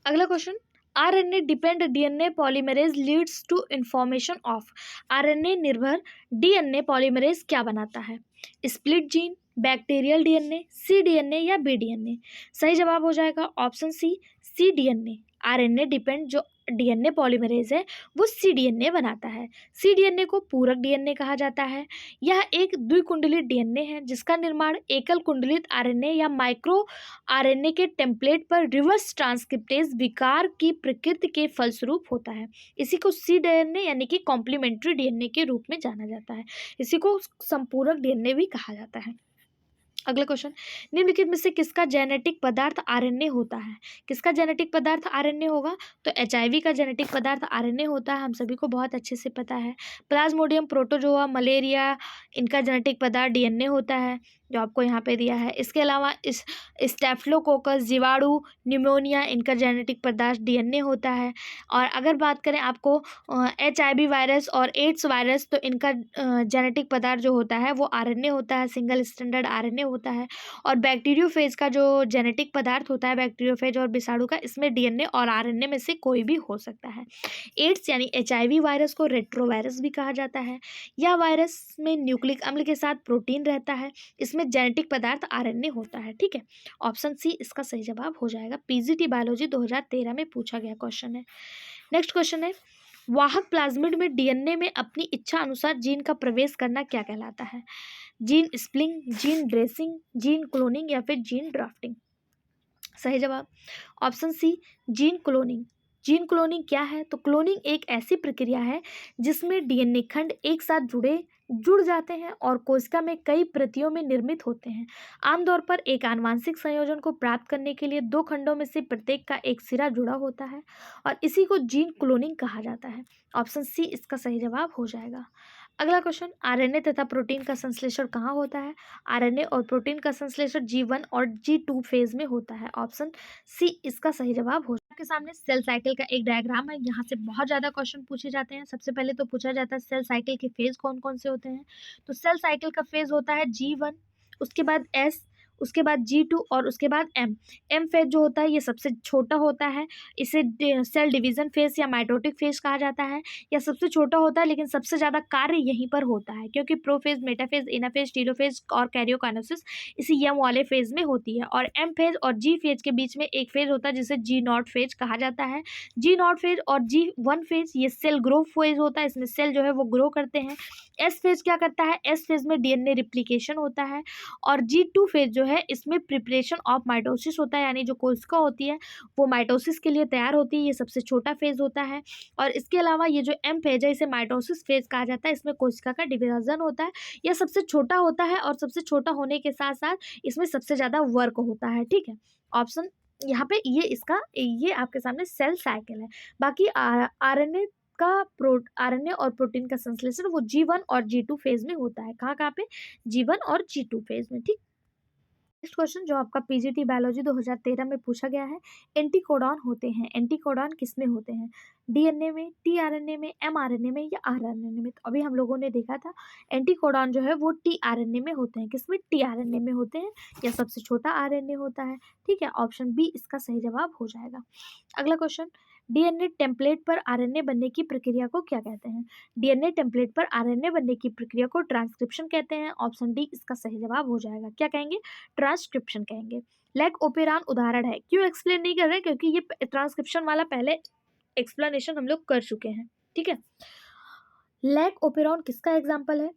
Speaker 1: अगला question, RNA depend DNA polymerase leads to information of. RNA निर्भर डीएनए पॉलीमरेज क्या बनाता है? Split gene, bacterial DNA, C DNA या बी डीएनए? सही जवाब हो जाएगा option C C DNA. RNA depend जो डीएनए पॉलीमरेज है वो सीडीएनए बनाता है। सीडीएनए को पूरक डीएनए कहा जाता है। यह एक द्विकुंडलित डीएनए है जिसका निर्माण एकल कुंडलित आरएनए या माइक्रो आरएनए के टेम्पलेट पर रिवर्स ट्रांसक्रिप्टेज विकार की प्रकृति के फलस्वरूप होता है। इसी को सीडीएनए यानी कि कॉम्प्लीमेंट्री डीएनए के रूप में जाना जाता है। इसी को संपूरक डीएनए भी कहा जाता है। अगला क्वेश्चन, निम्नलिखित में से किसका जेनेटिक पदार्थ आरएनए होता है? किसका जेनेटिक पदार्थ आरएनए होगा? तो एचआईवी का जेनेटिक पदार्थ आरएनए होता है, हम सभी को बहुत अच्छे से पता है। प्लाज्मोडियम, प्रोटोजोआ, मलेरिया, इनका जेनेटिक पदार्थ डीएनए होता है जो आपको यहाँ पे दिया है। इसके अलावा इस स्टेफिलोकोकस, जीवाणु, न्यूमोनिया, इनका जेनेटिक पदार्थ डीएनए होता है। और अगर बात करें आपको एचआईवी वायरस और एड्स वायरस, तो इनका जेनेटिक पदार्थ जो होता है वो आरएनए होता है, सिंगल स्टैंडर्ड आरएनए होता है। और बैक्टीरियोफेज का जो जेनेटिक पदार्थ होता है, बैक्टीरियोफेज और विषाणु का, इसमें डीएनए और आरएनए में से कोई भी हो सकता है। एड्स यानी एचआईवी वायरस को रेट्रोवायरस भी कहा जाता है। यह वायरस में न्यूक्लिक अम्ल के साथ प्रोटीन रहता है, इसमें जेनेटिक पदार्थ आरएनए होता है। ठीक है, ऑप्शन सी इसका सही जवाब हो जाएगा। पीजीटी बायोलॉजी 2013 में पूछा गया क्वेश्चन है। नेक्स्ट क्वेश्चन है, वाहक प्लाज्मिड में डीएनए में अपनी इच्छा अनुसार जीन का प्रवेश करना क्या कहलाता है? Gene splicing, gene dressing, gene cloning या फिर जीन ड्राफ्टिंग? सही जवाब option C, gene cloning. Gene cloning क्या है? तो क्लोनिंग एक ऐसी प्रक्रिया है जिसमें डीएनए खंड एक साथ जुड़ जाते हैं और कोशिका में कई प्रतियों में निर्मित होते हैं। आमतौर पर एक आनुवंशिक संयोजन को प्राप्त करने के लिए दो खंडों में से प्रत्येक का एक सिरा जुड़ा होता है और इसी को जीन क्लोनिंग कहा जाता है। ऑप्शन सी इसका सही जवाब हो जाएगा। अगला क्वेश्चन, आरएनए तथा प्रोटीन का संश्लेषण कहाँ होता है? आरएनए और प्रोटीन का संश्लेषण G1 और G2 फेज में होता है। ऑप्शन सी इसका सही जवाब हो। आपके सामने सेल साइकिल का एक डायग्राम है, यहाँ से बहुत ज़्यादा क्वेश्चन पूछे जाते हैं। सबसे पहले तो पूछा जाता है सेल साइकिल के फेज कौन कौन से होते हैं। तो सेल साइकिल का फेज होता है G1, उसके बाद S, उसके बाद G2 और उसके बाद M फेज जो होता है ये सबसे छोटा होता है, इसे सेल डिवीजन फेज या माइटोटिक फेज कहा जाता है। यह सबसे छोटा होता है लेकिन सबसे ज़्यादा कार्य यहीं पर होता है, क्योंकि प्रोफेज, मेटाफेज, एनाफेज, टीलोफेज और कैरियोकाइनेसिस इसी यम वाले फेज में होती है। और एम फेज और जी फेज के बीच में एक फेज होता है जिसे जी नॉट फेज कहा जाता है। जी नॉट फेज और G1 फेज ये सेल ग्रो फेज होता है, इसमें सेल जो है वो ग्रो करते हैं। एस फेज क्या करता है? एस फेज में डीएनए रिप्लिकेशन होता है। और G2 फेज जो है इसमें प्रिपरेशन ऑफ माइटोसिस होता है, यानी जो कोशिका होती है वो माइटोसिस के लिए तैयार होती है, ये सबसे छोटा फेज होता है। और इसके अलावा ये जो एम फेज है इसे माइटोसिस फेज कहा जाता है, इसमें कोशिका का डिवीजन होता है, यह सबसे छोटा होता है और सबसे छोटा होने के साथ साथ इसमें सबसे ज़्यादा वर्क होता है। ठीक है, ऑप्शन यहाँ पे ये आपके सामने सेल साइकिल है। बाकी आरएनए आरएनए और प्रोटीन का संश्लेषण वो G1 और G2 फेज में होता है। कहाँ पे? G1 और G2 फेज में। ठीक, नेक्स्ट क्वेश्चन जो आपका पीजीटी बायोलॉजी 2013 में पूछा गया है, एंटीकोडॉन होते हैं। एंटीकोडॉन किसमें होते हैं? डीएनए में, टीआरएनए में, एमआरएनए में या आरएनए में? तो अभी हम लोगों ने देखा था एंटीकोडॉन जो है वो टीआरएनए में होते हैं। किसमें? टीआरएनए में होते हैं, या सबसे छोटा आरएनए होता है। ठीक है, ऑप्शन बी इसका सही जवाब हो जाएगा। अगला क्वेश्चन, डीएनए टेम्पलेट पर आरएनए बनने की प्रक्रिया को क्या कहते हैं? डीएनए टेम्पलेट पर आरएनए बनने की प्रक्रिया को ट्रांसक्रिप्शन कहते हैं। ऑप्शन डी इसका सही जवाब हो जाएगा। क्या कहेंगे? ट्रांसक्रिप्शन कहेंगे। लैक ओपेरान उदाहरण है। क्यों एक्सप्लेन नहीं कर रहे? क्योंकि ये ट्रांसक्रिप्शन वाला पहले एक्सप्लेनेशन हम लोग कर चुके हैं। ठीक है, लैक ओपेरॉन किसका एग्जाम्पल है?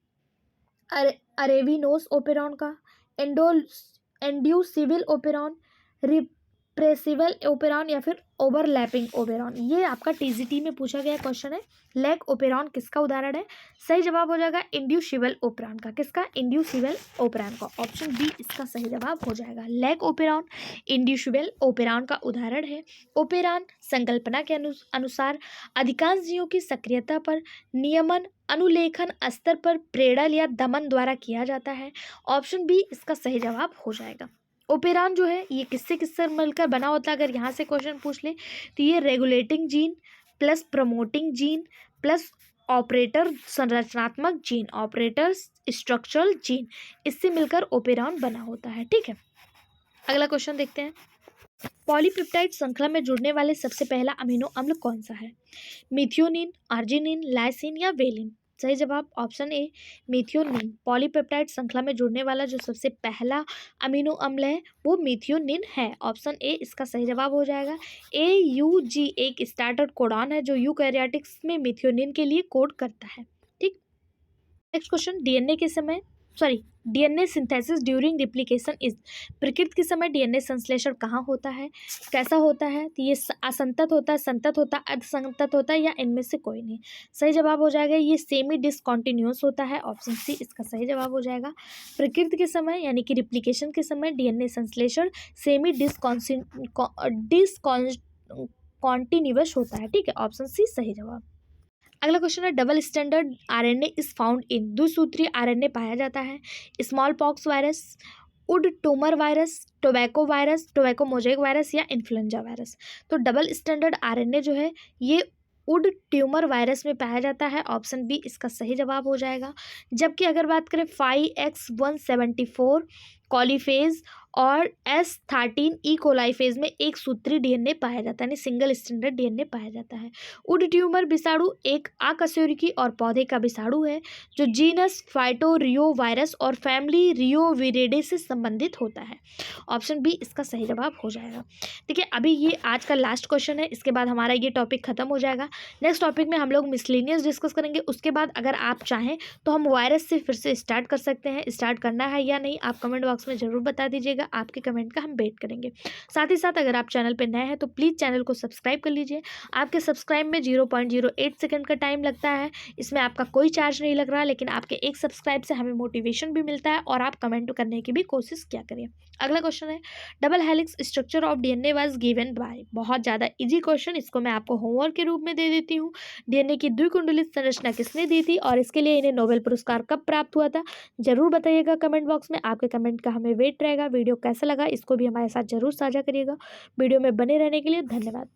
Speaker 1: अरेविनोस ओपेरॉन का, एंड्यूसिबल ओपेरॉन, रिप्रेसिबल ओपेरॉन या फिर ओवरलैपिंग ओपेरॉन? ये आपका टीजीटी में पूछा गया क्वेश्चन है। लैक ओपेरॉन किसका उदाहरण है? सही जवाब हो जाएगा इंड्यूसिबल ओपेरॉन का। किसका? इंड्यूसिबल ओपेरॉन का। ऑप्शन बी इसका सही जवाब हो जाएगा। लैक ओपेरॉन इंड्यूसिबल ओपेरॉन का उदाहरण है। ओपेरॉन संकल्पना के अनुसार अधिकांश जीवों की सक्रियता पर नियमन अनुलेखन स्तर पर प्रेरणा या दमन द्वारा किया जाता है। ऑप्शन बी इसका सही जवाब हो जाएगा। ओपेरॉन जो है ये किससे मिलकर बना होता है? अगर यहाँ से क्वेश्चन पूछ ले तो ये regulating gene plus promoting gene plus operator संरचनात्मक जीन, ऑपरेटर स्ट्रक्चरल जीन, इससे मिलकर ओपेरॉन बना होता है। ठीक है, अगला क्वेश्चन देखते हैं। पॉलीपेप्टाइड श्रृंखला में जुड़ने वाले सबसे पहला अमीनो अम्ल कौन सा है? मिथियोनिन, आर्जिनिन, लाइसिन या वेलिन? सही जवाब ऑप्शन ए मीथियोनिन। पॉलीपेप्टाइड श्रृंखला में जुड़ने वाला जो सबसे पहला अमीनो अम्ल है वो मीथियोनिन है। ऑप्शन ए इसका सही जवाब हो जाएगा। AUG एक स्टार्टर कोडॉन है जो यूकैरियोटिक्स में मीथियोनिन के लिए कोड करता है। ठीक, next question, DNA synthesis during replication is. प्रकृति के समय डीएनए संश्लेषण कहाँ होता है, कैसा होता है? तो ये असंतत होता है, संतत होता है, अर्धसंतत होता है या इनमें से कोई नहीं? सही जवाब हो जाएगा ये सेमी डिसकॉन्टिन्यूस होता है। ऑप्शन सी इसका सही जवाब हो जाएगा। प्रकृति के समय यानी कि रिप्लिकेशन के समय डीएनए संश्लेषण सेमी डिसकॉन्टिन्यूस होता है। ठीक है, ऑप्शन सी सही जवाब। अगला क्वेश्चन है, double standard RNA is found in. द्विसूत्री आरएनए पाया जाता है smallpox virus, wound tumor virus, tobacco mosaic virus या इन्फ्लुएंजा वायरस। तो डबल स्टैंडर्ड आरएनए जो है ये वुड ट्यूमर वायरस में पाया जाता है। ऑप्शन बी इसका सही जवाब हो जाएगा। जबकि अगर बात करें 5X174 कॉलीफेज और S13 ई कोलाइफेज में एक सूत्री डीएनए पाया जाता है, यानी सिंगल स्टैंडर्ड डीएनए पाया जाता है। वुड ट्यूमर विषाणु एक आकशेरुकी और पौधे का विषाणु है जो जीनस फाइटोरियो वायरस और फैमिली रियोविरिडे से संबंधित होता है। ऑप्शन बी इसका सही जवाब हो जाएगा। देखिए, अभी ये आज का लास्ट क्वेश्चन है, इसके बाद हमारा ये टॉपिक खत्म हो जाएगा। नेक्स्ट टॉपिक में हम लोग मिसलेनियस डिस्कस करेंगे। उसके बाद अगर आप चाहें तो हम वायरस से फिर से स्टार्ट कर सकते हैं। स्टार्ट करना है या नहीं आप कमेंट बॉक्स में ज़रूर बता दीजिएगा, आपके कमेंट का हम वेट करेंगे। साथ ही साथ अगर आप चैनल पर नए हैं तो प्लीज़ चैनल को सब्सक्राइब कर लीजिए। आपके सब्सक्राइब में 0.08 सेकंड का टाइम लगता है, इसमें आपका कोई चार्ज नहीं लग रहा, लेकिन आपके एक सब्सक्राइब से हमें मोटिवेशन भी मिलता है और आप कमेंट करने की भी कोशिश किया करिए। अगला क्वेश्चन है, double helix structure of DNA was given by. बहुत ज़्यादा इजी क्वेश्चन, इसको मैं आपको होमवर्क के रूप में दे देती हूँ। डीएनए की द्विकुंडलित संरचना किसने दी थी और इसके लिए इन्हें नोबेल पुरस्कार कब प्राप्त हुआ था? जरूर बताइएगा कमेंट बॉक्स में, आपके कमेंट का हमें वेट रहेगा। वीडियो कैसा लगा इसको भी हमारे साथ जरूर साझा करिएगा। वीडियो में बने रहने के लिए धन्यवाद।